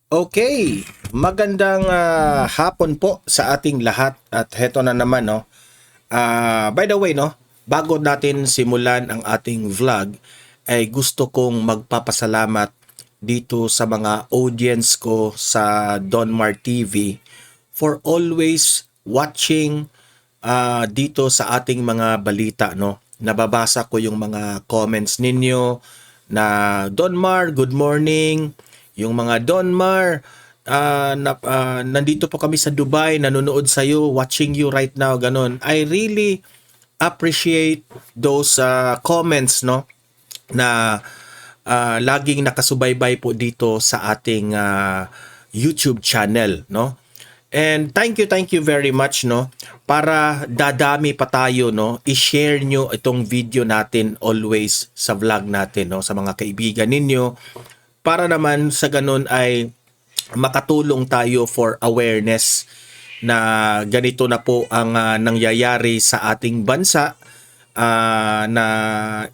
Okay, magandang hapon po sa ating lahat at heto na naman no. By the way no, bago natin simulan ang ating vlog ay gusto kong magpapasalamat dito sa mga audience ko sa Donmar TV for always watching dito sa ating mga balita no. Nababasa ko yung mga comments ninyo na Donmar, good morning. Yung mga Donmar, nandito po kami sa Dubai, nanonood sa iyo, watching you right now, ganon. I really appreciate those comments no na laging nakasubaybay po dito sa ating YouTube channel no. And thank you very much no. Para dadami pa tayo no, i-share nyo itong video natin always sa vlog natin no sa mga kaibigan ninyo para naman sa ganun ay makatulong tayo for awareness na ganito na po ang nangyayari sa ating bansa, na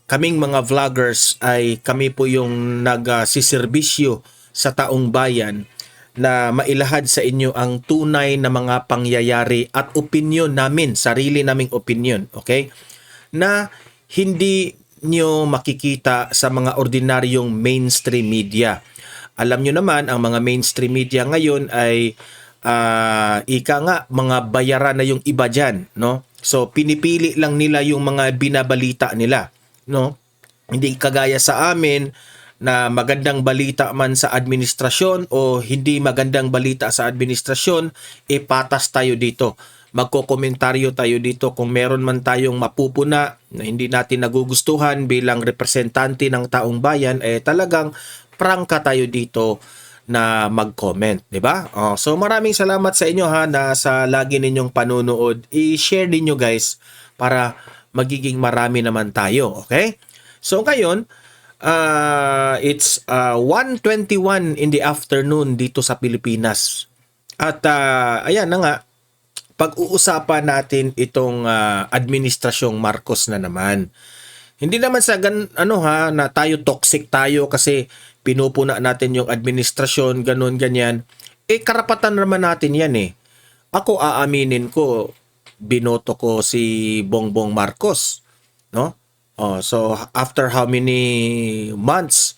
kaming mga vloggers ay kami po yung nagsisirbisyo sa taong bayan na mailahad sa inyo ang tunay na mga pangyayari at opinyon namin, sarili naming opinyon, okay? Na hindi nyo makikita sa mga ordinaryong mainstream media. Alam nyo naman, ang mga mainstream media ngayon ay ika nga, mga bayaran na yung iba dyan, no? So, pinipili lang nila yung mga binabalita nila, no? Hindi kagaya sa amin na magandang balita man sa administrasyon o hindi magandang balita sa administrasyon, patas tayo dito. Magkokomentaryo tayo dito kung meron man tayong mapupuna na hindi natin nagugustuhan bilang representante ng taong bayan, talagang prangka tayo dito na mag-comment, di ba? So maraming salamat sa inyo ha na sa lagi ninyong panunood. I-share ninyo guys para magiging marami naman tayo, okay? So ngayon, it's 1:21 in the afternoon dito sa Pilipinas. At ayan na nga, pag-uusapan natin itong administrasyong Marcos na naman. Hindi naman sa na tayo toxic tayo kasi pinupuna natin yung administrasyon, ganun ganyan. Karapatan naman natin yan eh. Ako aaminin ko, binoto ko si Bongbong Marcos, no? So after how many months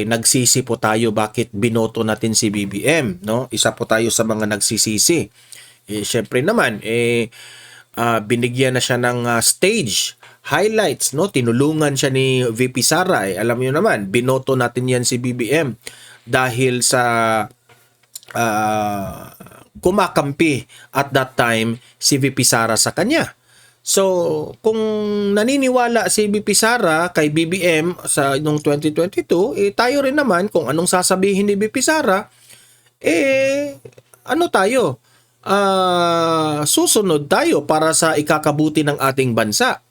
nagsisi po tayo bakit binoto natin si BBM, no? Isa po tayo sa mga nagsisisi. Syempre naman binigyan na siya ng stage highlights, no? Tinulungan siya ni VP Sara. Alam niyo naman, binoto natin yan si BBM dahil sa kumakampi at that time si VP Sara sa kanya. So, kung naniniwala si VP Sara kay BBM sa noong 2022, tayo rin naman kung anong sasabihin ni VP Sara, ano tayo? Susunod tayo para sa ikakabuti ng ating bansa.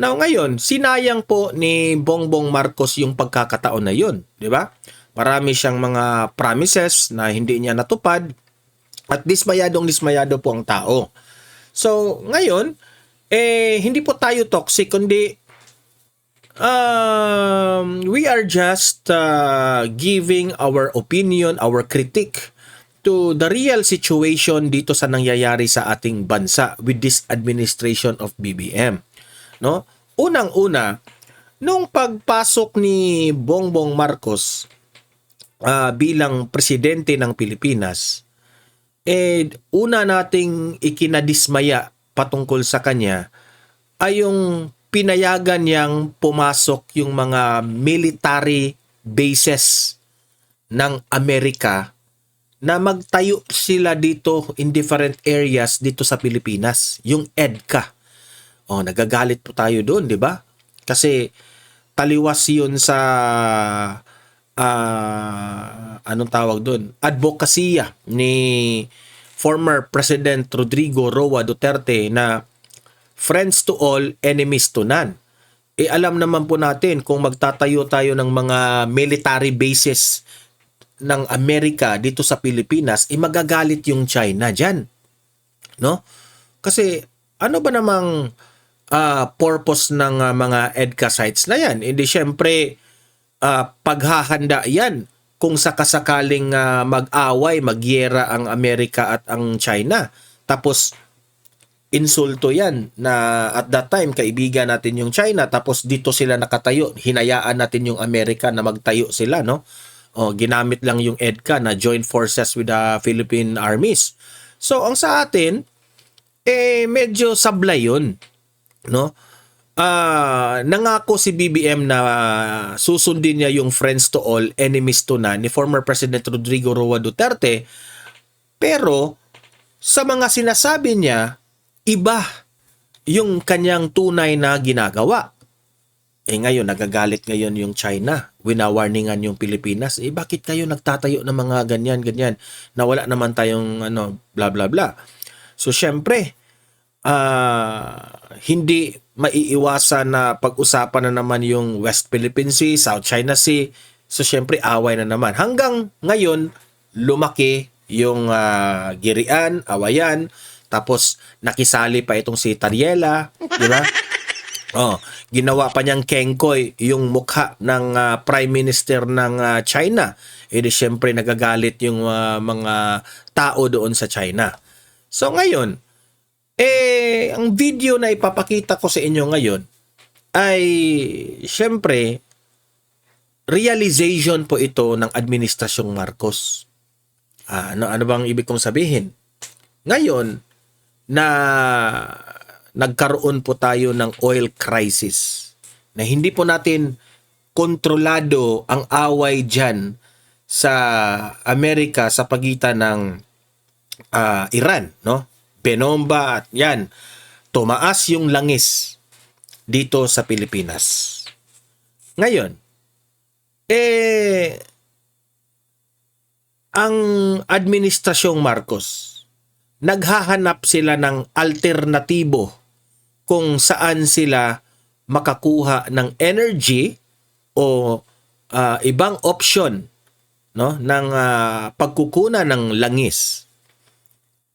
Now ngayon, sinayang po ni Bongbong Marcos yung pagkakataon na yun, di ba? Marami siyang mga promises na hindi niya natupad at dismayado po ang tao. So, ngayon, hindi po tayo toxic, kundi we are just giving our opinion, our critique to the real situation dito sa nangyayari sa ating bansa with this administration of BBM. No? Unang-una, nung pagpasok ni Bongbong Marcos bilang presidente ng Pilipinas, una nating ikinadismaya patungkol sa kanya ay yung pinayagan niyang pumasok yung mga military bases ng Amerika na magtayo sila dito in different areas dito sa Pilipinas, yung EDCA. Nagagalit po tayo doon, di ba? Kasi taliwas yun sa anong tawag doon? Advokasya ni former President Rodrigo Roa Duterte na friends to all, enemies to none. Alam naman po natin kung magtatayo tayo ng mga military bases ng Amerika dito sa Pilipinas, magagalit yung China dyan. No? Kasi ano ba namang purpose ng mga EDCA sites na yan? Hindi syempre paghahanda yan kung sakasakaling mag-away, magyera ang Amerika at ang China. Tapos insulto yan na at that time kaibigan natin yung China, tapos dito sila nakatayo, hinayaan natin yung Amerika na magtayo sila, no? O, ginamit lang yung EDCA na joint forces with the Philippine armies. So ang sa atin medyo sablay yun, no? Nangako si BBM na susundin niya yung friends to all, enemies to none ni former President Rodrigo Roa Duterte, pero sa mga sinasabi niya, iba yung kanyang tunay na ginagawa. Ngayon, nagagalit ngayon yung China. Winawarningan yung Pilipinas. Bakit kayo nagtatayo ng mga ganyan? Na wala naman tayong bla bla bla. So, syempre, hindi maiiwasan na pag-usapan na naman yung West Philippine Sea, South China Sea. So, syempre, away na naman. Hanggang ngayon, lumaki yung girian, awayan. Tapos, nakisali pa itong si Tariela, di ba? Ginawa pa niyang kengkoy yung mukha ng Prime Minister ng China. Di syempre nagagalit yung mga tao doon sa China. So ngayon, ang video na ipapakita ko sa inyo ngayon ay syempre realization po ito ng Administrasyong Marcos. Ano bang ibig kong sabihin? Ngayon, na nagkaroon po tayo ng oil crisis, na hindi po natin kontrolado ang away dyan sa Amerika sa pagitan ng Iran, no? Benomba at yan, tumaas yung langis dito sa Pilipinas. Ngayon, ang Administrasyong Marcos, naghahanap sila ng alternatibo kung saan sila makakuha ng energy o ibang option, no, ng pagkukuna ng langis.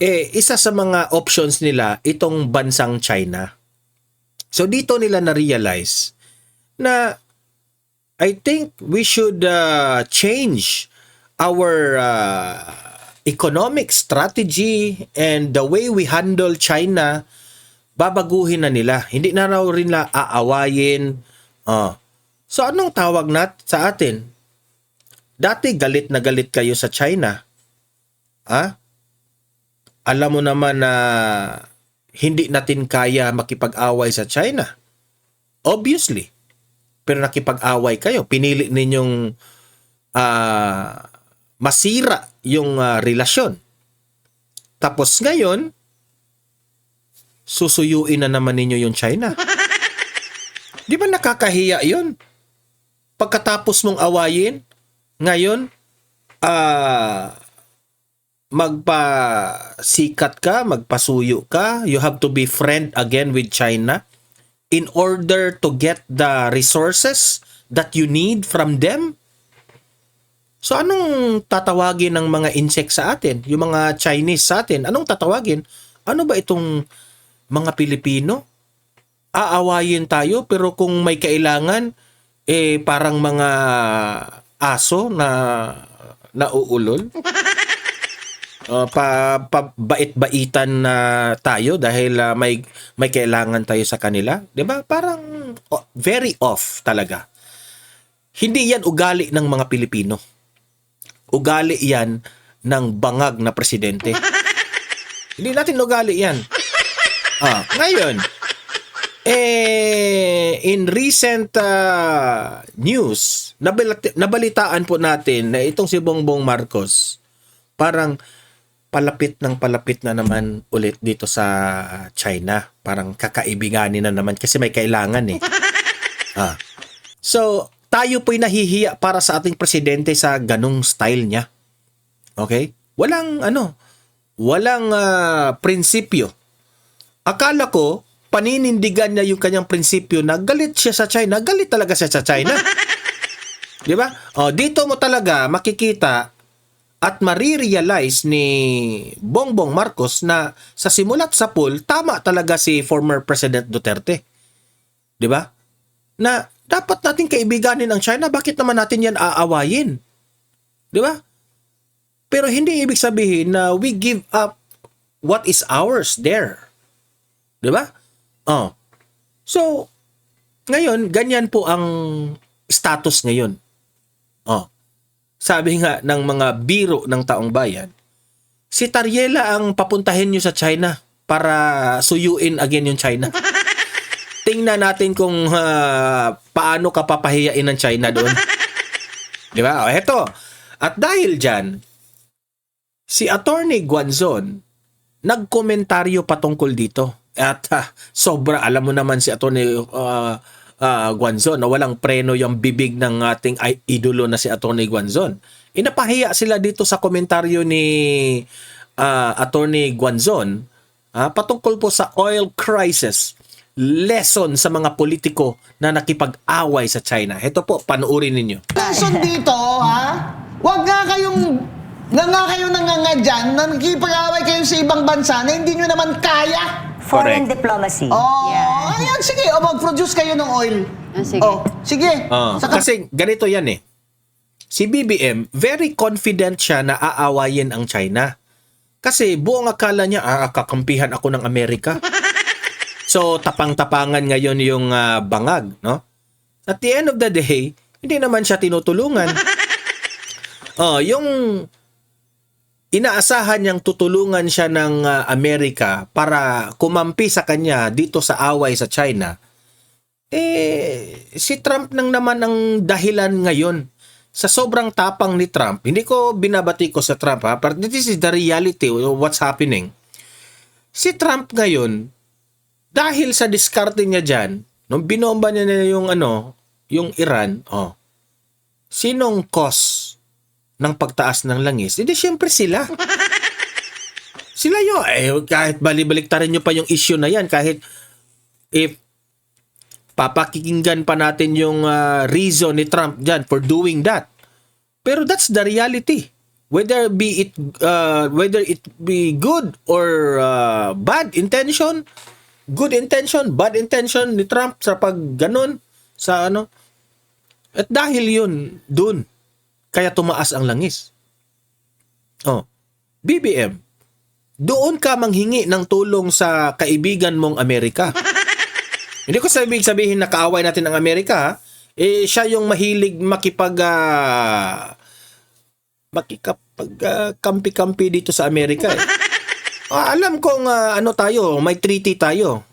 Isa sa mga options nila itong bansang China. So dito nila na-realize na I think we should change our economic strategy and the way we handle China. Babaguhin na nila. Hindi na raw rin na aawayin. So anong tawag sa atin? Dati galit na galit kayo sa China. Alam mo naman na hindi natin kaya makipag-away sa China. Obviously. Pero nakipag-away kayo. Pinili ninyong masira yung relasyon. Tapos ngayon, susuyuin na naman ninyo yung China. Di ba nakakahiya yun? Pagkatapos mong awayin, ngayon, magpasikat ka, magpasuyo ka, you have to be friend again with China in order to get the resources that you need from them. So anong tatawagin ng mga insect sa atin? Yung mga Chinese sa atin, anong tatawagin? Ano ba itong mga Pilipino? Aawayin tayo pero kung may kailangan, parang mga aso na nauulol. Bait-baitan na tayo dahil may kailangan tayo sa kanila. 'Di ba? Parang very off talaga. Hindi yan ugali ng mga Pilipino. Ugali yan ng bangag na presidente. Hindi natin ugali yan. Ngayon, in recent news, nabalitaan po natin na itong si Bongbong Marcos parang palapit na naman ulit dito sa China. Parang kakaibiganin na naman kasi may kailangan eh. So, tayo po'y nahihiya para sa ating presidente sa ganong style niya. Okay? Walang prinsipyo. Akala ko, paninindigan niya yung kanyang prinsipyo na galit siya sa China. Galit talaga siya sa China. Di ba? Dito mo talaga makikita at marirealize ni Bongbong Marcos na sa simulat sa pool, tama talaga si former President Duterte. Di ba? Na dapat natin kaibiganin ang China. Bakit naman natin yan aawayin? Di ba? Pero hindi ibig sabihin na we give up what is ours there. Di ba? Oh. So, ngayon, ganyan po ang status ngayon. Oh. Sabi nga ng mga biro ng taong bayan, si Tariela ang papuntahin nyo sa China para suyuin again yung China. Tingnan natin kung paano ka papahiyain ng China doon. Di ba? O, eto. At dahil dyan, si Attorney Guanzon, nagkomentaryo patungkol dito. At sobra, alam mo naman si Attorney Guanzon na walang preno yung bibig ng ating idolo na si Attorney Guanzon. Inapahiya sila dito sa komentaryo ni Attorney Guanzon patungkol po sa oil crisis. Lesson sa mga politiko na nakipag-away sa China. Ito po, panoorin ninyo. Lesson dito, ha? Huwag nga kayong nanganga dyan na nakipag-away kayo sa ibang bansa na hindi nyo naman kaya. Foreign diplomacy. Oh, ayan, sige. O, mag-produce kayo ng oil. Sige. Oh, sige. Kasi ganito yan eh. Si BBM, very confident siya na aawayin ang China. Kasi buong akala niya, kakampihan ako ng Amerika. So, tapang-tapangan ngayon yung bangag, no? At the end of the day, hindi naman siya tinutulungan. Yung inaasahan niyang tutulungan siya ng Amerika para kumampi sa kanya dito sa away sa China, si Trump nang naman ang dahilan ngayon. Sa sobrang tapang ni Trump, hindi ko binabati ko sa Trump, but this is the reality of what's happening. Si Trump ngayon, dahil sa diskarte niya dyan, nung binomba niya na yung Iran, sinong cause ng pagtaas ng langis? Hindi, syempre sila. Sila yun. Kahit balibaliktarin nyo pa yung issue na yan, kahit if papakikinggan pa natin yung reason ni Trump dyan for doing that. Pero that's the reality. Whether it be good or bad intention, good intention, bad intention ni Trump sa pag ganon sa at dahil yun dun kaya tumaas ang langis. BBM, doon ka manghingi ng tulong sa kaibigan mong Amerika. Hindi ko sabihin na kaaway natin ang Amerika, siya yung mahilig kampi-kampi dito sa Amerika eh. Alam kong tayo, may treaty tayo.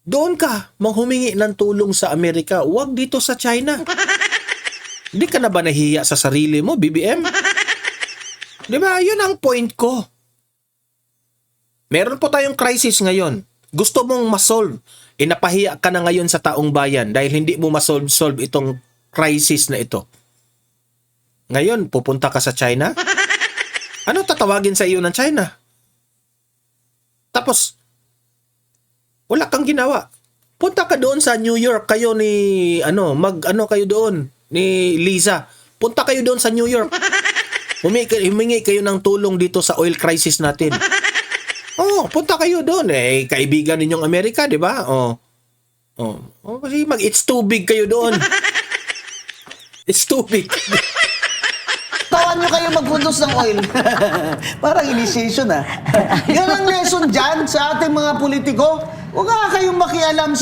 Doon ka manghumingi ng tulong sa Amerika, huwag dito sa China. Hindi ka na ba nahiya sa sarili mo, BBM? Di ba? Yun ang point ko. Meron po tayong crisis ngayon. Gusto mong masolve. Inapahiya ka na ngayon sa taong bayan dahil hindi mo masolve itong crisis na ito. Ngayon, pupunta ka sa China? Ano tatawagin sa iyo ng China? Tapos, wala kang ginawa. Punta ka doon sa New York, kayo ni, kayo doon, ni Liza. Punta kayo doon sa New York. Humingi kayo ng tulong dito sa oil crisis natin. Punta kayo doon. Kaibigan ninyong Amerika, di ba? Kasi it's too big kayo doon. It's too big. Tawan nyo kayo mag-produce ng oil. Parang initiation Yan ang lesson dyan sa ating mga politiko. Huwag nga kayong makialam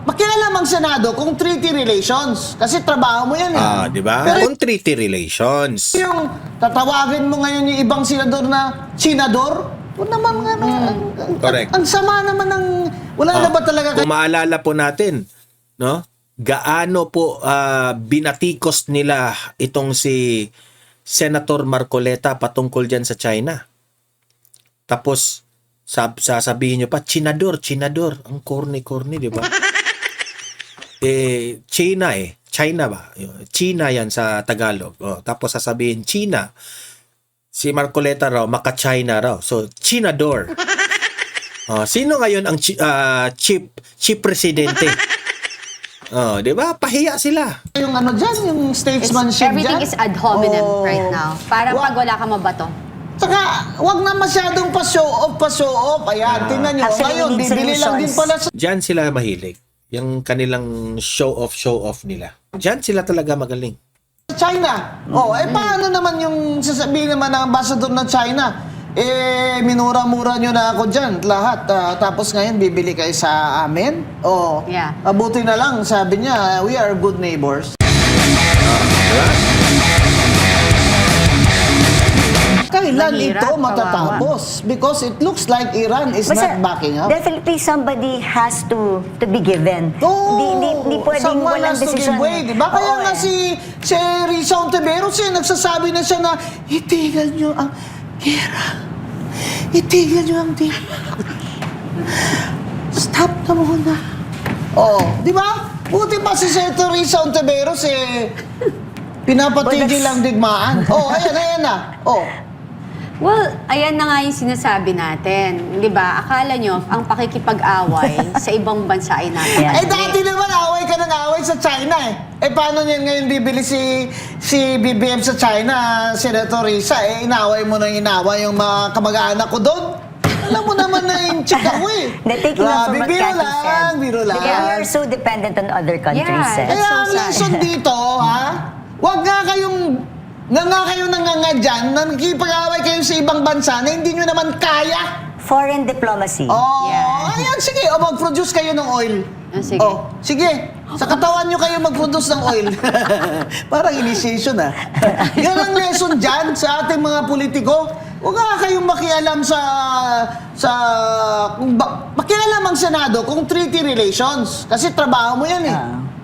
makialam ang Senado kung treaty relations. Kasi trabaho mo yan di ba? Kung treaty relations. Yung tatawagin mo ngayon yung ibang senador na senador, naman Correct. Ang sama naman ng wala na ba talaga kung maalala po natin, no? Gaano po binatikos nila itong si Senator Marcoleta patungkol dyan sa China. Tapos sasabihin nyo pa, Chinador. Ang corny, di ba? China ba? China yan sa Tagalog. Tapos sasabihin, China. Si Marcoleta raw, maka-China raw. So, Chinador. Sino ngayon ang chief presidente? Di ba? Pahiya sila. Yung dyan, yung statesmanship Everything dyan. is ad hominem right now. Parang pag wala ka mabato. Saka, wag na masyadong pa-show off. Ayan, tingnan nyo. Actually, Ngayon, we need bibili lang din solutions. pala sa Diyan sila mahilig. Yung kanilang show off nila. Diyan sila talaga magaling. China. Oh, paano naman yung sasabihin naman ng ambassador ng China? Minura-mura nyo na ako dyan, lahat. Tapos ngayon, bibili kayo sa amin? Oh, Yeah. Buti na lang, sabi niya, we are good neighbors. Kailan Mahirap, ito matatapos? Because it looks like Iran is Basta, not backing up. definitely somebody has to be given. Oo, Hindi pwedeng someone walang has to desisyon. give way, di ba? Kaya Oo, nga eh. si Risa Ontiveros nagsasabi na siya na itigil nyo ang gera. Itigil nyo ang di. Stop na muna. Oh, di ba? Buti pa si Senator Risa Ontiveros pinapatigil Well, ang digmaan. Oh, ayan na. Oh. Well, ayan na nga yung sinasabi natin. Di ba? Akala nyo, ang pakikipag-away sa ibang bansa ay natin. Yeah. Dati naman away ka ng away sa China paano niyan ngayon bibili si BBM sa China, Senator Risa? Inaway mo nang inaway yung mga kamag-anak ko doon. Alam mo naman na yung chick ako They're taking off from what biro Cathy lang, said. biro lang. Because we are so dependent on other countries. Yeah. eh. Kaya so ang sad. lesson dito, ha? Huwag nga kayong nanganga dyan, na nakikipag-away kayo sa ibang bansa na hindi nyo naman kaya. Foreign diplomacy. Oh, Yeah. ayan, sige. O, mag-produce kayo ng oil. Sige. Oh, sige. Sa katawan nyo kayo mag-produce ng oil. Parang initiation, Yan ang lesson dyan sa ating mga politiko. Huwag nga kayong makialam makialam ang Senado kung treaty relations. Kasi trabaho mo yan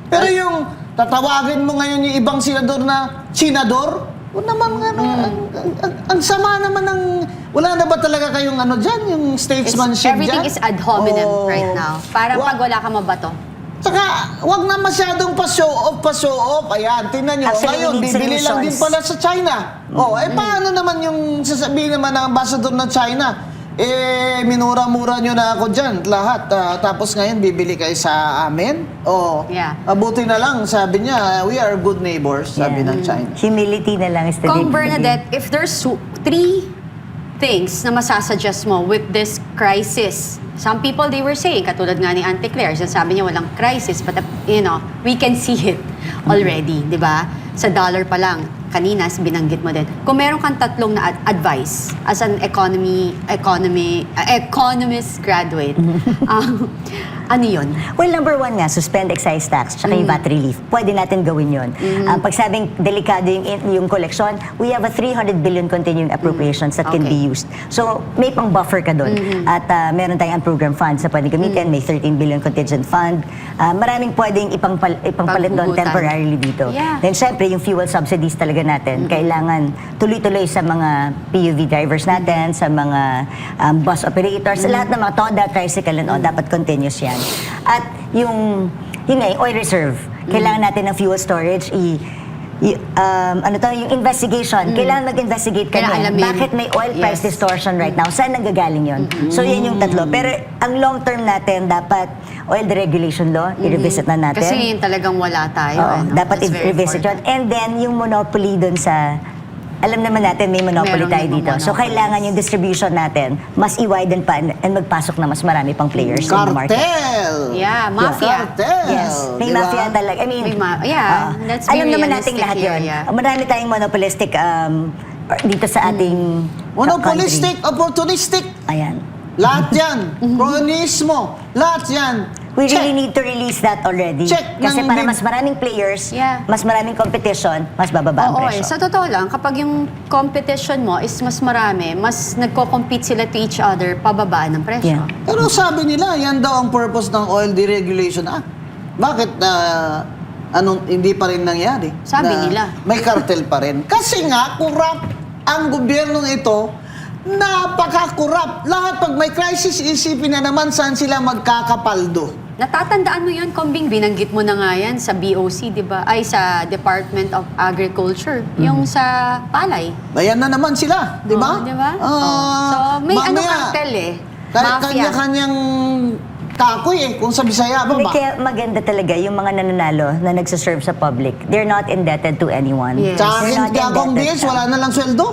Pero yung tatawagin mo ngayon yung ibang senador na senador, o naman nga ang sama naman ng wala na ba talaga kayong dyan, yung statesmanship Everything dyan? is ad hominem Oh. right now. Parang pag wala ka mabato. Saka, wag na masyadong pa-show off. Ayan, tingnan nyo. Actually, Ngayon, we need bibili lang din solutions. pala sa China. Paano naman yung sasabihin naman ng ambassador ng China? Minura-mura nyo na ako dyan, lahat. Tapos ngayon, bibili kayo sa amin? Oh, Yeah. Buti na lang, sabi niya, we are good neighbors, sabi ng China. Humility na lang is the Kung big- Bernadette, if there's three things na masasuggest mo with this crisis, some people they were saying, katulad nga ni Auntie Claire, sabi niya walang crisis, but we can see it already, di ba? Sa dollar pa lang, kanina binanggit mo din. Kung meron kang tatlong na advice as an economist graduate, ano yun? Well, number one nga, suspend excise tax tsaka yung VAT relief. Pwede natin gawin yun. Pag sabing delikado yung collection, we have a 300 billion continuing appropriations that can Okay. be used. So, may pang buffer ka doon. At meron tayong program funds na pwede gamitin. May 13 billion contingent fund. Maraming pwedeng ipangpalit doon Paghugutan. temporarily dito. Yeah. Then, syempre, yung fuel subsidies talaga natin. Kailangan tuloy-tuloy sa mga PUV drivers natin, sa mga bus operators, sa lahat ng mga toda, tricycle and all, dapat continuous yan. At yung oil reserve, kailangan natin ng fuel storage, yung investigation. Kailangan mag-investigate Kailangan kami. alamin. Bakit may oil price Yes. distortion right now? Saan nanggagaling yun? So, yan yung tatlo. Pero ang long term natin, dapat oil deregulation law, i-revisit na natin. Kasi yun talagang wala tayo. Oo, dapat That's very i-revisit yun. important. And then, yung monopoly dun sa... Alam naman natin, may monopoly Merong tayo dito. So, monopolies. kailangan yung distribution natin, mas i-widen pa and magpasok na mas marami pang players in the market. Cartel! Yeah, mafia. Cartel! Yes, may Di ba? mafia talaga. I mean, That's alam very naman nating realistic lahat here, yun. yeah. Marami tayong monopolistic dito sa ating Monopolistic, country. opportunistic, Ayan. lahat yan. Kronismo, lahat yan. We Check. really need to release that already. Check Kasi ng para bib- mas maraming players, Yeah. mas maraming competition, mas bababa ang Oo, presyo. sa totoo lang, kapag yung competition mo is mas marami, mas nagko-compete sila to each other, pababaan ng presyo. Yeah. Pero sabi nila, yan daw ang purpose ng Oil Deregulation Act. Bakit hindi pa rin nangyari? Sabi Na nila. May cartel pa rin. Kasi nga, corrupt ang gobyernong ito. Napaka-corrupt. Lahat pag may crisis, isipin na naman saan sila magkakapaldo. Natatandaan mo yun, Kombing, binanggit mo na nga yan sa BOC, di ba? Ay, sa Department of Agriculture. Yung sa palay. Ayan na naman sila, di ba? Oo, di ba? Ah, So, may mamaya, cartel Mafia. Kanya-kanyang kakoy kung sa Bisaya ba Hindi, ba? kaya maganda talaga yung mga nananalo na nagsaserve sa public. They're not indebted to anyone. Yes. Sa They're akin, not kaya akong indebted. BS, wala na lang sweldo.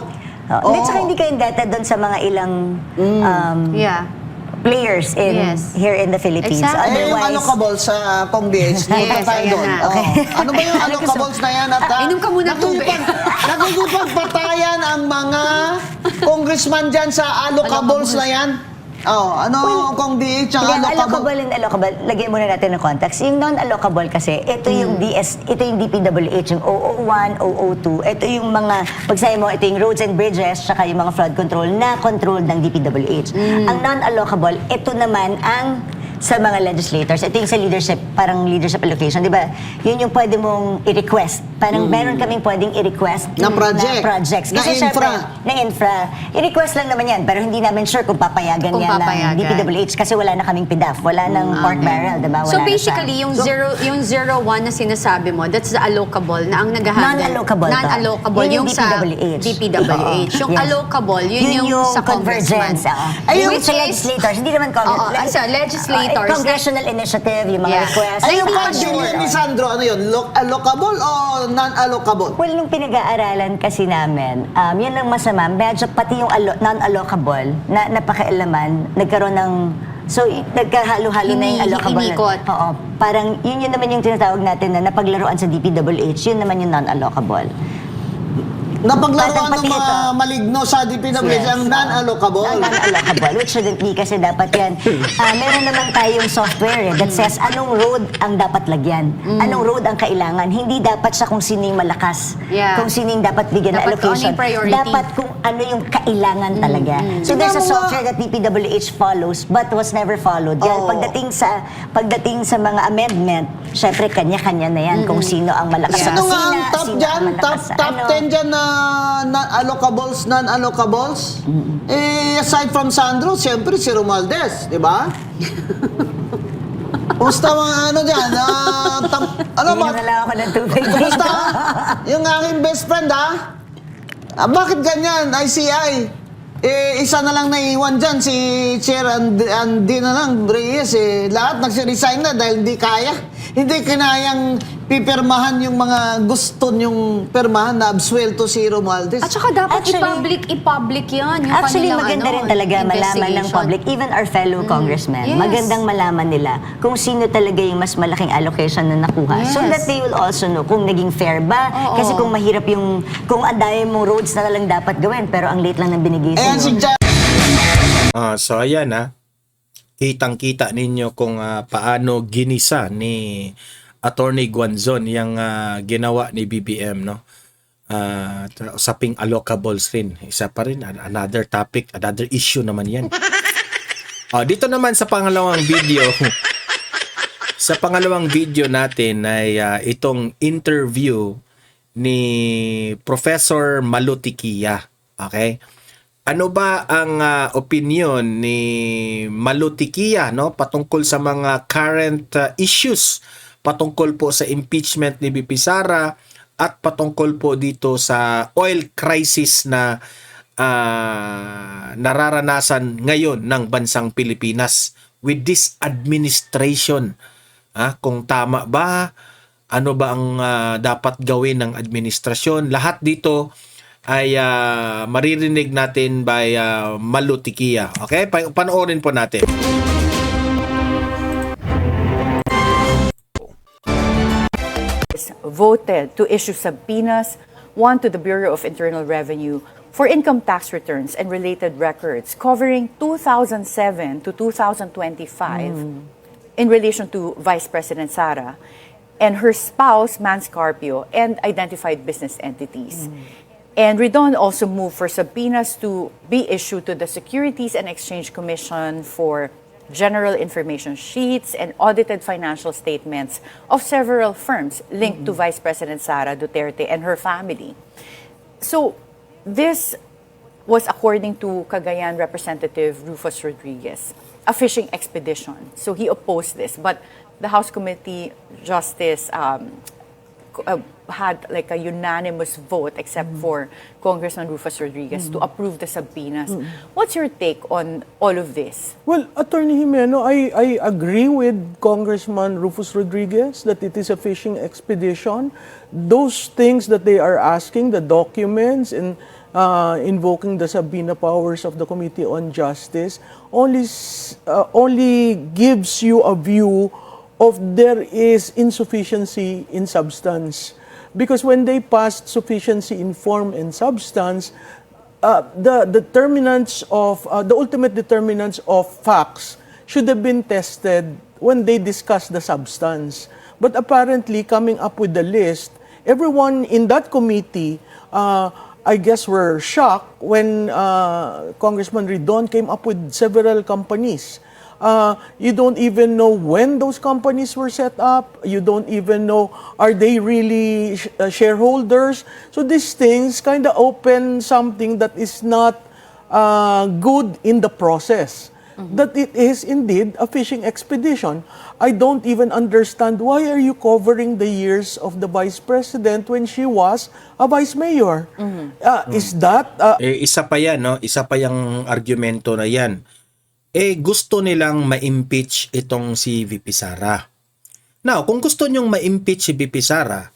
Hindi, tsaka hindi ka indebted doon sa mga ilang Yeah. players in Yes. here in the Philippines. Exactly. Eh, yung Otherwise, allocable sa Pong BH, punta Yes, tayo ayan doon. na. Oo. Ano ba yung allocables na yan? At, Inom ka muna ng tubig. Nakikipagpatayan ang mga congressman dyan sa allocables na yan. Oh, ano Kong BH ang Hindi, allocable? allocable and allocable, lagyan muna natin ng context. Yung non-allocable kasi, ito yung ito yung DPWH, yung 001, 002. Ito yung mga, pag sabi mo, ito yung roads and bridges, saka yung mga flood control na control ng DPWH. Ang non-allocable, ito naman ang sa mga legislators. Ito yung sa leadership, parang leadership allocation, di ba? Yun yung pwede mong i-request. Parang meron kaming pwedeng i-request Na project. projects. Na syempre, infra. na infra. I-request lang naman yan, pero hindi namin sure kung papayagan Kung yan papayagan. ng DPWH kasi wala na kaming PDAF, wala nang pork barrel, diba? Wala So na basically, yung 01 na sinasabi mo, that's the allocable na ang nag-handle. Non-allocable to. Non-allocable, Yun yung yung sa DPWH. DPWH. Yung Yes. allocable, yun yung sa congressman. convergence. Ay, yung Which sa legislators, hindi naman Oo, sa legislators. congressional initiative, yung mga Yeah. requests. Ay, yung Hindi pa 5 sure. billion ni Sandro, ano yun? Allocable o non-allocable? Well, nung pinag-aaralan kasi namin, yun ang masama. Medyo pati yung non-allocable na napakialaman, nagkaroon ng nagkahalo-halo na yung allocable. Inikot. Oo. Parang yun naman yung tinatawag natin na napaglaruan sa DPWH, yun naman yung non-allocable. Napaglaruan Pati ng mga ito. maligno sa DPWH Yes. ang non-allocable. Non-allocable, which shouldn't be kasi dapat yan. Meron naman tayong software that says anong road ang dapat lagyan. Anong road ang kailangan. Hindi dapat sa kung sino yung malakas. Yeah. Kung sino yung dapat bigyan na Dapat kung ano allocation. yung priority. Dapat kung ano yung kailangan talaga. So there's a Tingnan mo software that DPWH follows but was never followed. Kaya Oo. pagdating sa mga amendment, syempre kanya-kanya na yan kung sino ang malakas sa Sino nga ang kusina, top sino dyan? ang malakas sa Top 10 dyan na non-allocables? Eh, aside from Sandro, siyempre si Romualdez, di ba? Kumusta mga ano dyan? Ano ba? Tingnan na lang ako ng tubig. Kumusta? Yung aking best friend, ha? Bakit ganyan, ICI? Eh, isa na lang naiwan dyan, si Chair Andy na lang, Reyes, eh. Lahat nagsiresign na dahil hindi kaya. Hindi kinayang pipirmahan yung mga gusto nyong pirmahan na absuelto si Romualdez. At saka dapat Actually- i-public yan. Yung Actually, kanilang, maganda rin talaga malaman ng investigation. public, even our fellow congressmen, Yes. magandang malaman nila kung sino talaga yung mas malaking allocation na nakuha. So Yes. that they will also know kung naging fair ba. Oo. Kasi kung mahirap kung ang dami mong roads na lang dapat gawin, pero ang late lang ng binigay Ayan si sa'yo. So ayan kitang-kita ninyo kung paano ginisa ni Attorney Guanzon yung ginawa ni BBM, no? Usaping allocables rin. Isa pa rin, another topic, another issue naman yan. Dito naman sa pangalawang video, sa pangalawang video natin ay itong interview ni Professor Malutikia. Okay? Ano ba ang opinion ni Malutikia, no, patungkol sa mga current issues patungkol po sa impeachment ni BP Sara at patungkol po dito sa oil crisis na nararanasan ngayon ng bansang Pilipinas with this administration? Kung tama ba? Ano ba ang dapat gawin ng administrasyon? Lahat dito ay maririnig natin by Malutikia. Okay? Panoorin po natin. Voted to issue subpoenas, one to the Bureau of Internal Revenue for income tax returns and related records covering 2007 to 2025 in relation to Vice President Sara and her spouse, Mans Carpio, and identified business entities. And Redon also moved for subpoenas to be issued to the Securities and Exchange Commission for general information sheets and audited financial statements of several firms linked to Vice President Sara Duterte and her family. So this was according to Cagayan Representative Rufus Rodriguez, a fishing expedition. So he opposed this, but the House Committee Justice had like a unanimous vote, except for Congressman Rufus Rodriguez, to approve the subpoenas. What's your take on all of this? Well, Attorney Jimeno, I agree with Congressman Rufus Rodriguez that it is a fishing expedition. Those things that they are asking, the documents and invoking the subpoena powers of the Committee on Justice, only gives you a view of there is insufficiency in substance. Because when they passed sufficiency in form and substance, the determinants of the ultimate determinants of facts should have been tested when they discuss the substance. But apparently, coming up with the list, everyone in that committee, I guess, were shocked when Congressman Ridon came up with several companies. You don't even know when those companies were set up. You don't even know, are they really shareholders? So these things kind of open something that is not good in the process. That it is indeed a fishing expedition. I don't even understand why are you covering the years of the Vice President when she was a Vice Mayor? Is that... Isa pa yan, no? Isa pa yung argumento na yan. Gusto nilang ma-impeach itong si VP Sara. Now, kung gusto nyong ma-impeach si VP Sara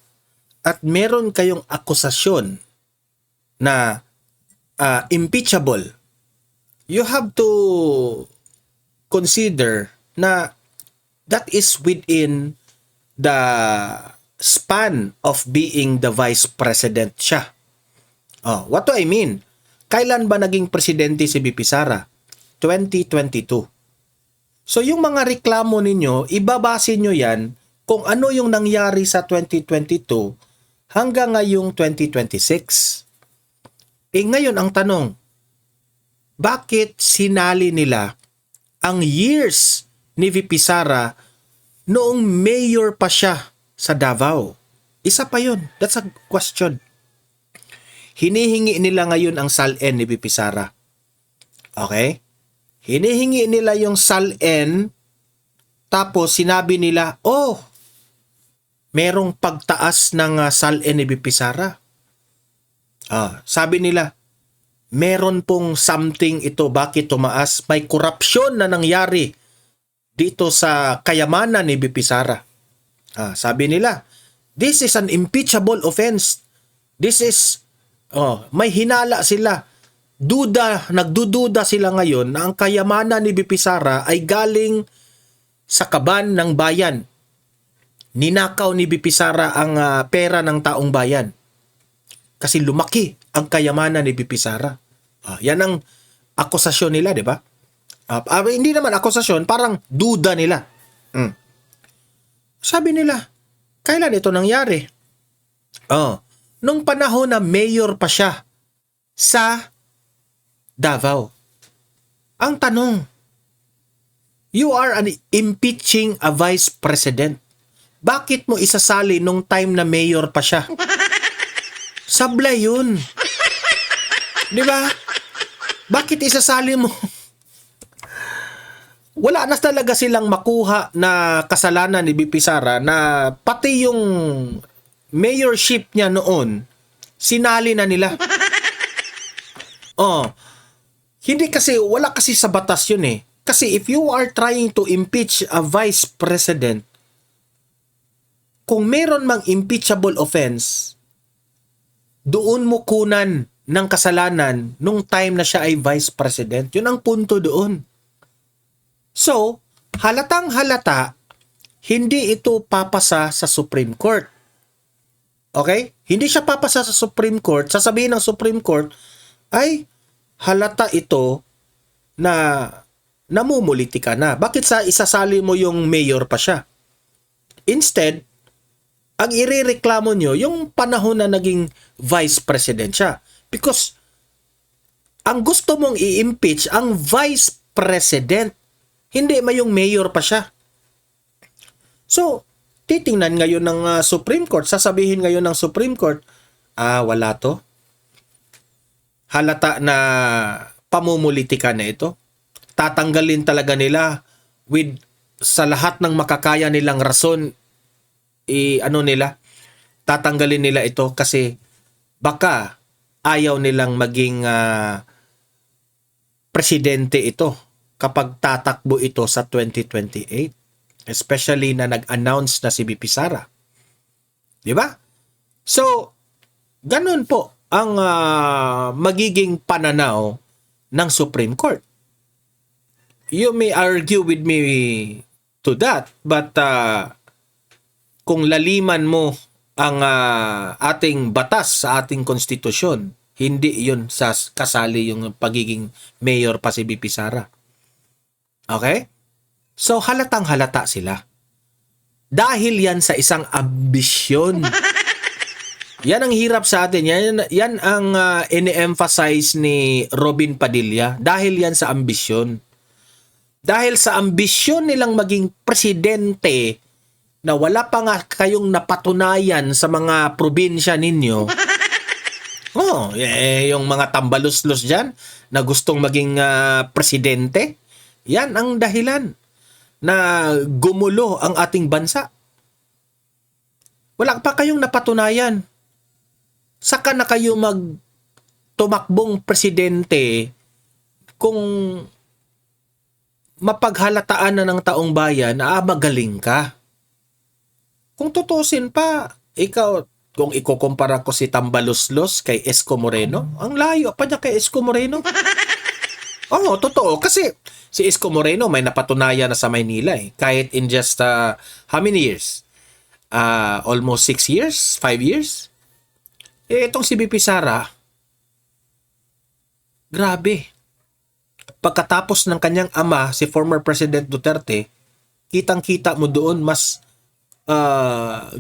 at meron kayong akusasyon na impeachable, you have to consider na that is within the span of being the Vice President siya. What do I mean? Kailan ba naging presidente si VP Sara? 2022. So yung mga reklamo ninyo, ibabase nyo yan kung ano yung nangyari sa 2022 hanggang ngayong 2026. Ngayon ang tanong, bakit sinali nila ang years ni VP Sara noong mayor pa siya sa Davao? Isa pa yun. That's a question. Hinihingi nila ngayon ang SALN ni VP Sara. Okay? Hinihingi nila yung SALN, tapos sinabi nila, merong pagtaas ng SALN ni VP Sara. Sabi nila, meron pong something ito, bakit tumaas? May korupsyon na nangyari dito sa kayamanan ni VP Sara. Sabi nila, this is an impeachable offense. This is, may hinala sila. Nagdududa sila ngayon na ang kayamanan ni VP Sara ay galing sa kaban ng bayan. Ninakaw ni VP Sara ang pera ng taong bayan. Kasi lumaki ang kayamanan ni VP Sara. Yan ang akusasyon nila, di ba? Hindi naman akusasyon, parang duda nila. Sabi nila, kailan ito nangyari? Nung panahon na mayor pa siya sa Davao. Ang tanong, you are impeaching a vice president. Bakit mo isasali nung time na mayor pa siya? Sablay yun. Di ba? Bakit isasali mo? Wala na talaga silang makuha na kasalanan ni VP Sara na pati yung mayorship niya noon, sinali na nila. Hindi kasi, wala kasi sa batas yun eh. Kasi if you are trying to impeach a vice president, kung meron mang impeachable offense, doon mo kunan ng kasalanan nung time na siya ay vice president. Yun ang punto doon. So, halatang halata, hindi ito papasa sa Supreme Court. Okay? Hindi siya papasa sa Supreme Court. Sasabihin ng Supreme Court, ay halata ito na namumuliti ka na. Bakit sa isasali mo yung mayor pa siya? Instead, ang irereklamo nyo, yung panahon na naging vice president siya. Because ang gusto mong i-impeach ang vice president, hindi yung mayor pa siya. So, titingnan ngayon ng Supreme Court, sasabihin ngayon ng Supreme Court, wala to. Halata na pamumulitika na ito. Tatanggalin talaga nila sa lahat ng makakaya nilang rason, tatanggalin nila ito kasi baka ayaw nilang maging presidente ito kapag tatakbo ito sa 2028. Especially na nag-announce na si VP Sara. Di ba? So, ganun po ang magiging pananaw ng Supreme Court. You may argue with me to that, but kung laliman mo ang ating batas sa ating konstitusyon, hindi yun kasali yung pagiging mayor pa si VP Sara. Okay? So, halatang halata sila. Dahil yan sa isang ambisyon. Yan ang hirap sa atin. Yan ang ine-emphasize ni Robin Padilla. Dahil yan sa ambisyon. Dahil sa ambisyon nilang maging presidente na wala pa nga kayong napatunayan sa mga probinsya ninyo. Yung mga tambaluslos dyan na gustong maging presidente, yan ang dahilan na gumulo ang ating bansa. Wala pa kayong napatunayan. Saka na kayo tumakbong presidente kung mapaghalataan na ng taong bayan na magaling ka. Kung tutusin pa, ikaw, kung ikukumpara ko si Tambaluslos kay Isko Moreno, ang layo pa niya kay Isko Moreno. Oo, totoo. Kasi si Isko Moreno may napatunayan na sa Maynila eh. Kahit in just how many years? Almost 6 years? 5 years? Itong si VP Sara, grabe. Pagkatapos ng kanyang ama, si former President Duterte, kitang-kita mo doon mas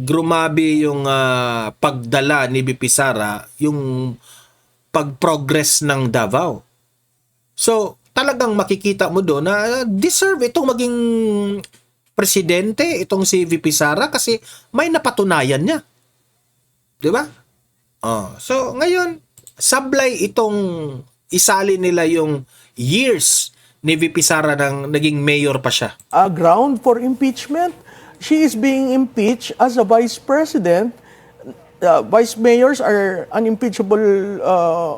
grumabe yung pagdala ni VP Sara, yung pag-progress ng Davao. So, talagang makikita mo doon na deserve itong maging presidente, itong si VP Sara, kasi may napatunayan niya. Di ba? So, ngayon, sablay itong isali nila yung years ni VP Sara nang naging mayor pa siya. A ground for impeachment. She is being impeached as a vice president. Vice mayors are unimpeachable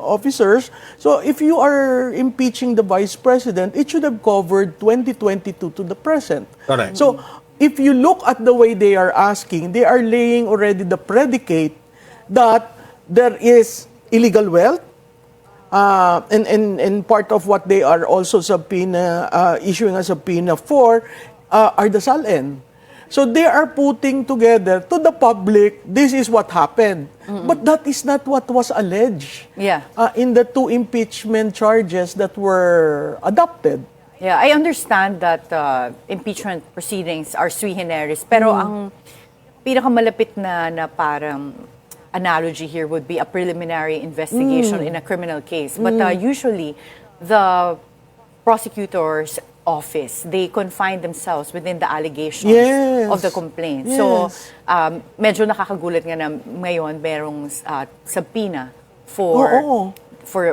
officers. So if you are impeaching the vice president, it should have covered 2022 to the present. Correct. So if you look at the way they are asking, they are laying already the predicate that there is illegal wealth. And part of what they are also issuing a subpoena for are the SALN. So they are putting together to the public, this is what happened. But that is not what was alleged in the 2 impeachment charges that were adopted. Yeah, I understand that impeachment proceedings are sui generis, pero ang pinakamalapit na parang analogy here would be a preliminary investigation in a criminal case. But usually, the prosecutor's office, they confine themselves within the allegations of the complaint. So, medyo nakakagulat nga na ngayon merong subpoena for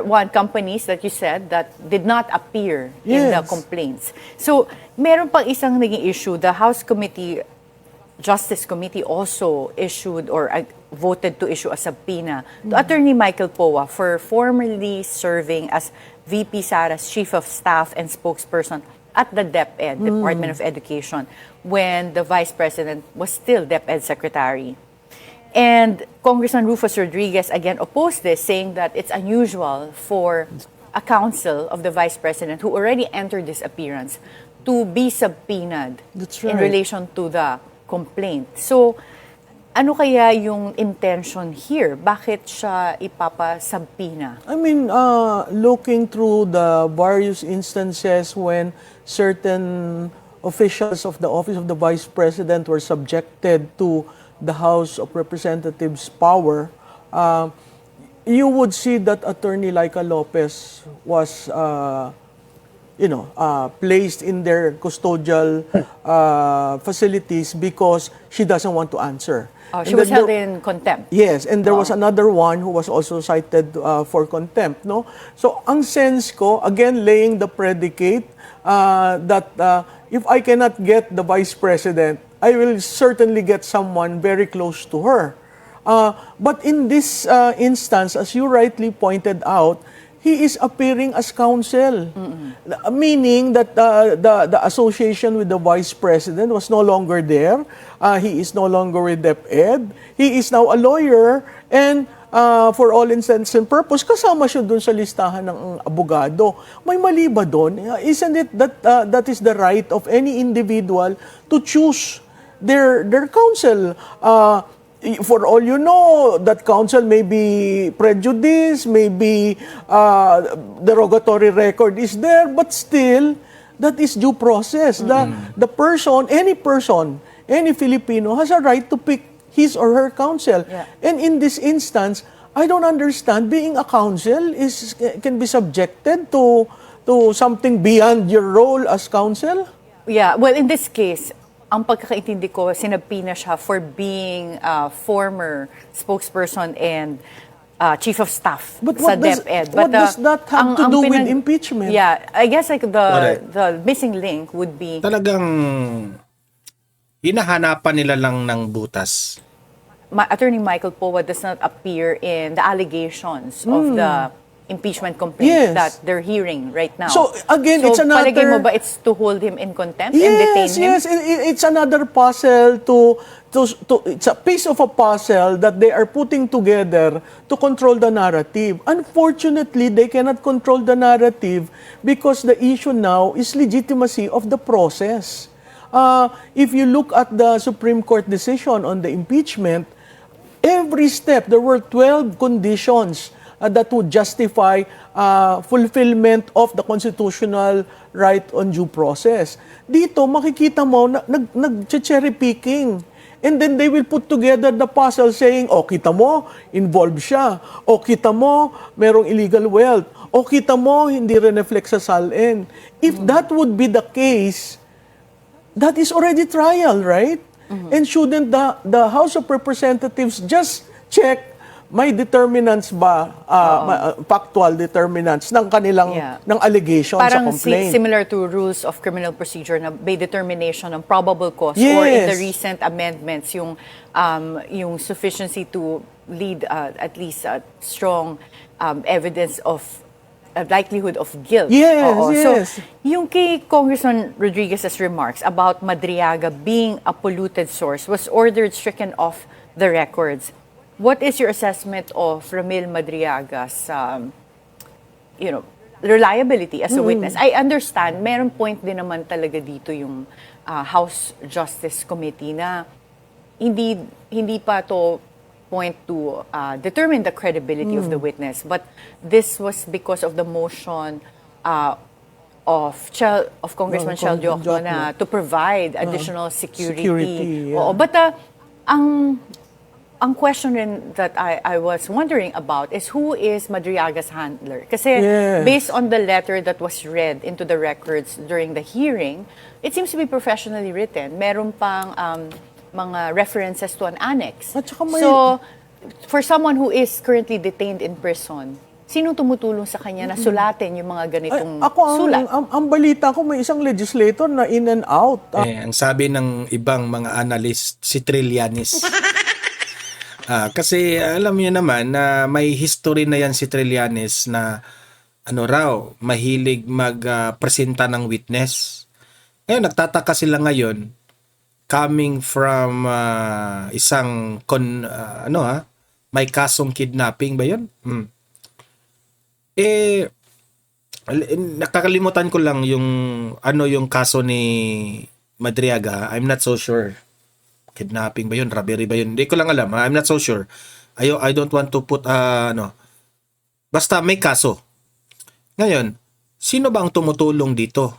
one, companies that you said that did not appear in the complaints. So, meron pang isang naging issue, the House Justice Committee also issued or voted to issue a subpoena to Attorney Michael Poa for formerly serving as VP Sara's Chief of Staff and spokesperson at the DepEd, Department of Education, when the Vice President was still DepEd Secretary. And Congressman Rufus Rodriguez again opposed this, saying that it's unusual for a counsel of the Vice President who already entered this appearance to be subpoenaed in relation to the complaint. So, ano kaya yung intention here? Bakit siya ipapasubpoena? I mean, looking through the various instances when certain officials of the Office of the Vice President were subjected to the House of Representatives' power, you would see that Attorney Laika Lopez was placed in their custodial facilities because she doesn't want to answer. She was held in contempt. Yes, and there was another one who was also cited for contempt. No, so ang sense ko, again laying the predicate that if I cannot get the Vice President, I will certainly get someone very close to her. But in this instance, as you rightly pointed out, he is appearing as counsel, meaning that the association with the vice president was no longer there. He is no longer with DepEd. He is now a lawyer, and for all intents and purpose, kasama siya dun sa listahan ng abogado. May mali ba dun? Isn't it that that is the right of any individual to choose their counsel? For all you know, that counsel may be prejudiced, maybe derogatory record is there, but still, that is due process. The person, any Filipino has a right to pick his or her counsel. Yeah. And in this instance, I don't understand, being a counsel can be subjected to something beyond your role as counsel? Yeah, well, in this case, ang pagkakaintindi ko, sinabina siya for being a former spokesperson and chief of staff But sa what does- DepEd. what does that have to do with impeachment? Yeah, I guess like Correct. the missing link would be Talagang hinahanapan nila lang ng butas. Attorney Michael Powa does not appear in the allegations of the impeachment complaint Yes. that they're hearing right now. So, again, it's another- palagay mo ba it's to hold him in contempt and detain him? Yes, it's another puzzle it's a piece of a puzzle that they are putting together to control the narrative. Unfortunately, they cannot control the narrative because the issue now is legitimacy of the process. If you look at the Supreme Court decision on the impeachment, every step, there were 12 conditions that would justify fulfillment of the constitutional right on due process. Dito, makikita mo, nag-cherry picking. And then they will put together the puzzle saying, oh, kita mo, involved siya. O kita mo, merong illegal wealth. O kita mo, hindi reflect sa SALN. If that would be the case, that is already trial, right? And shouldn't the House of Representatives just check may determinants ba, factual determinants ng kanilang ng allegation sa Parang complaint? similar to rules of criminal procedure na may determination ng probable cause, Yes. or in the recent amendments yung sufficiency to lead at least strong evidence of likelihood of guilt. Yes, Oo. yes. So, yung kay Congressman Rodriguez's remarks about Madriaga being a polluted source was ordered stricken off the records. What is your assessment of Ramil Madriaga's, reliability as a witness? I understand, meron point din naman talaga dito yung House Justice Committee na hindi pa to point to determine the credibility of the witness, but this was because of the motion of Congressman Chel Diokno na to provide additional security. yeah. Oo, but ang question rin that I was wondering about is who is Madriaga's handler? Kasi Yes. based on the letter that was read into the records during the hearing, it seems to be professionally written. Meron pang mga references to an annex. At saka may- So, for someone who is currently detained in prison, sinong tumutulong sa kanya na sulatin yung mga ganitong sulat? Ang balita ko, may isang legislator na in and out. Ang sabi ng ibang mga analyst, si Trillanes. Kasi alam niyo naman na may history na yan si Trillanes na mahilig magpresenta ng witness. Ngayon, nagtataka sila ngayon coming from isang may kasong kidnapping ba yun? Nakakalimutan ko lang yung kaso ni Madriaga. I'm not so sure. Kidnapping ba yun? Robbery ba yun? Hindi ko lang alam. I'm not so sure. I don't want to put, Basta may kaso. Ngayon, sino ba ang tumutulong dito?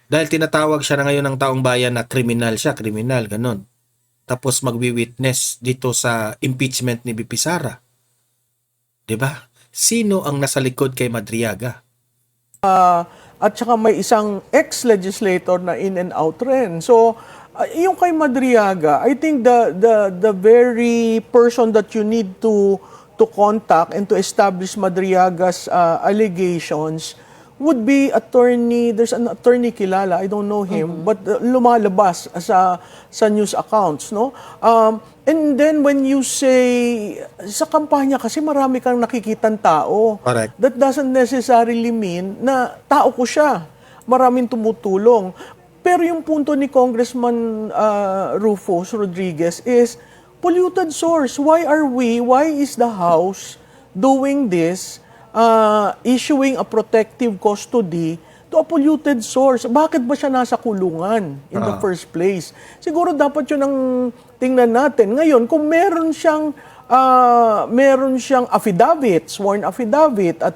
Dahil tinatawag siya na ngayon ng taong bayan na kriminal siya, ganun. Tapos magwi-witness dito sa impeachment ni BP Sara. 'Di ba? Sino ang nasa likod kay Madriaga? At saka may isang ex-legislator na in and out rin. So, yung kay Madriaga, I think the very person that you need to contact and to establish Madriaga's allegations would be attorney, there's an attorney kilala, I don't know him, but lumalabas sa news accounts, no? And then when you say, sa kampanya kasi marami kang nakikitang tao. Correct. That doesn't necessarily mean na tao ko siya. Maraming tumutulong. Pero yung punto ni Congressman Rufus Rodriguez is, polluted source. Why is the House doing this, issuing a protective custody to a polluted source? Bakit ba siya nasa kulungan in the first place? Siguro dapat yun ang tingnan natin. Ngayon, kung meron siyang affidavit, sworn affidavit, at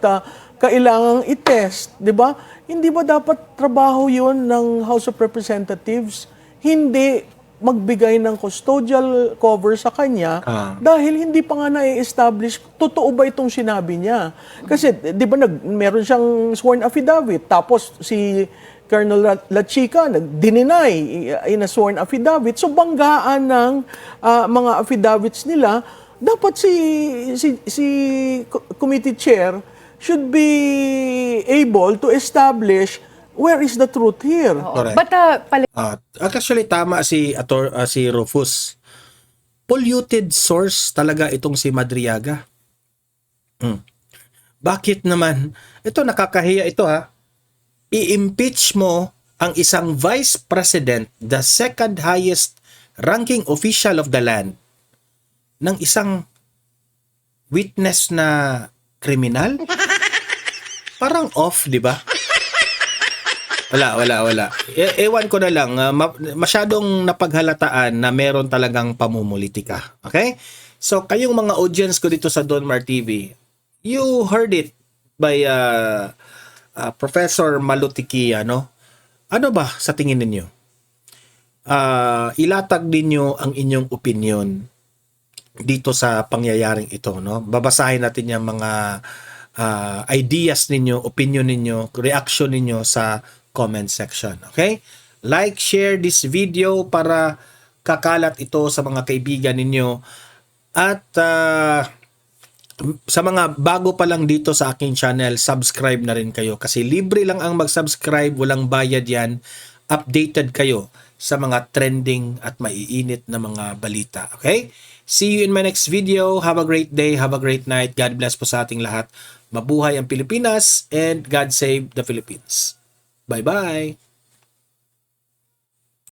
kailangang i-test, di ba? Hindi ba dapat trabaho yun ng House of Representatives? Hindi magbigay ng custodial cover sa kanya dahil hindi pa nga na-establish totoo ba itong sinabi niya. Kasi 'di ba meron siyang sworn affidavit tapos si Colonel La Chica nag-deny in a sworn affidavit. So banggaan ng mga affidavits nila, dapat si committee chair should be able to establish where is the truth here. Correct. But Actually, tama si Rufus. Polluted source talaga itong si Madriaga. Bakit naman? Ito, nakakahiya ito ha. I-impeach mo ang isang vice president, the second highest ranking official of the land, ng isang witness na kriminal? Parang off, di ba? Wala. Ewan ko na lang, masyadong napaghalataan na meron talagang pamumulitika. Okay? So, kayong mga audience ko dito sa Donmar TV, you heard it by Professor Malutikia, no? Ano ba sa tingin ninyo? Ilatag ninyo ang inyong opinion dito sa pangyayaring ito, no? Babasahin natin yung mga ideas ninyo, opinion ninyo, reaction ninyo sa comment section. Okay? Like, share this video para kakalat ito sa mga kaibigan ninyo. At sa mga bago pa lang dito sa aking channel, subscribe na rin kayo. Kasi libre lang ang mag-subscribe, walang bayad yan. Updated kayo sa mga trending at maiinit na mga balita. Okay? See you in my next video. Have a great day. Have a great night. God bless po sa ating lahat. Mabuhay ang Pilipinas and God save the Philippines. Bye-bye!